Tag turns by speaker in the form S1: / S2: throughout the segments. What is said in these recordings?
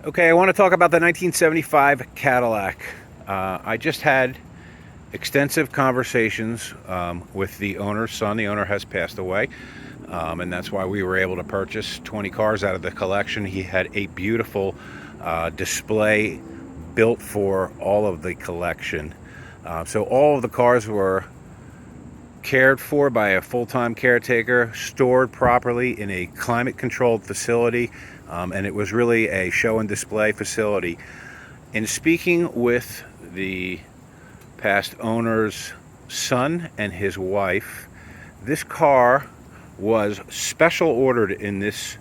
S1: Okay, I want to talk about the 1975 Cadillac. I just had extensive conversations with the owner's son. The owner has passed away, and that's why we were able to purchase 20 cars out of the collection. He had a beautiful display built for all of the collection. So all of the cars were cared for by a full-time caretaker, stored properly in a climate-controlled facility, and it was really a show and display facility. In speaking with the past owner's son and his wife, this car was special ordered in this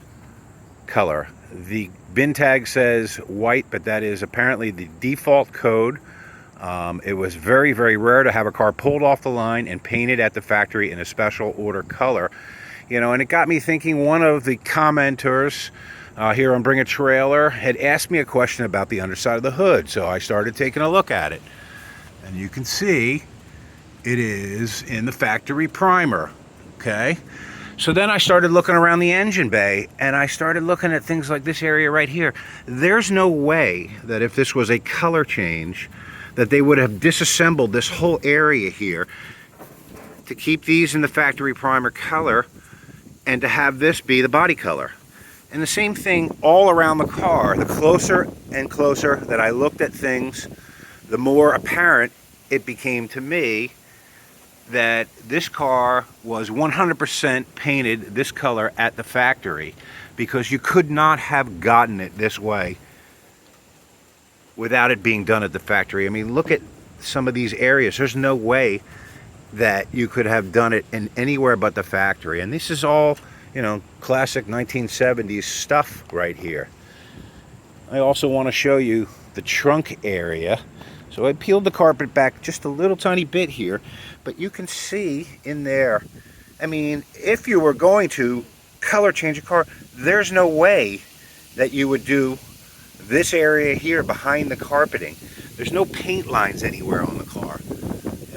S1: color. The bin tag says white, but that is apparently the default code. It was very, very rare to have a car pulled off the line and painted at the factory in a special order color. And it got me thinking. One of the commenters here on Bring a Trailer had asked me a question about the underside of the hood, so I started taking a look at it. And you can see it is in the factory primer, okay? So then I started looking around the engine bay, and I started looking at things like this area right here. There's no way that if this was a color change, that they would have disassembled this whole area here to keep these in the factory primer color and to have this be the body color. And the same thing all around the car. The closer and closer that I looked at things, the more apparent it became to me that this car was 100% painted this color at the factory, because you could not have gotten it this way without it being done at the factory. I mean, look at some of these areas. There's no way that you could have done it in anywhere but the factory. And this is all, classic 1970s stuff right here. I also want to show you the trunk area. So I peeled the carpet back just a little tiny bit here, but you can see in there, I mean, if you were going to color change a car, there's no way that you would do this area here behind the carpeting. There's no paint lines anywhere on the car.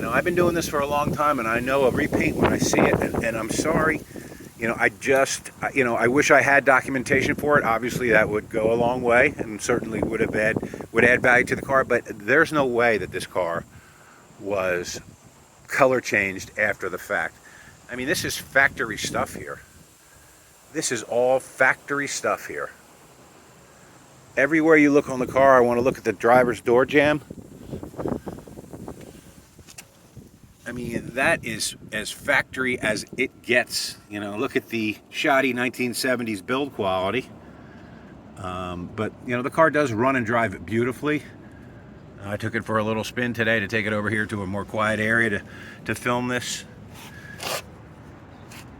S1: I've been doing this for a long time, and I know a repaint when I see it, and I'm sorry. I wish I had documentation for it. Obviously, that would go a long way and certainly would add value to the car, but there's no way that this car was color changed after the fact. I mean, this is factory stuff here. This is all factory stuff here. Everywhere you look on the car, I want to look at the driver's door jamb. I mean, that is as factory as it gets. Look at the shoddy 1970s build quality. But the car does run and drive beautifully. I took it for a little spin today to take it over here to a more quiet area to film this.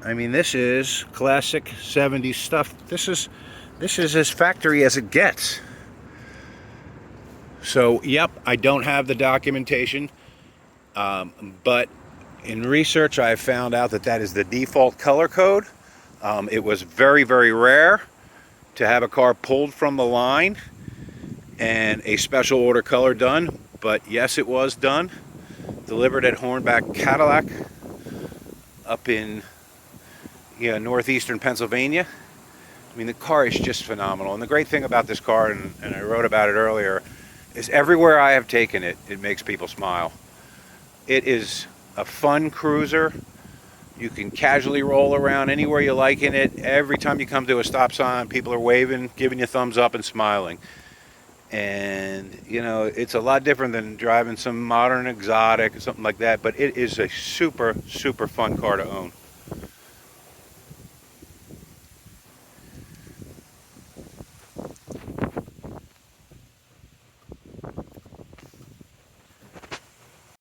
S1: I mean, this is classic 70s stuff. This is as factory as it gets. So, yep, I don't have the documentation. But in research, I found out that is the default color code. It was very, very rare to have a car pulled from the line and a special order color done. But yes, it was done. Delivered at Hornback Cadillac up in northeastern Pennsylvania. I mean, the car is just phenomenal. And the great thing about this car, and I wrote about it earlier, is everywhere I have taken it, it makes people smile. It is a fun cruiser. You can casually roll around anywhere you like in it. Every time you come to a stop sign, people are waving, giving you thumbs up and smiling. And, it's a lot different than driving some modern exotic or something like that, but it is a super, super fun car to own.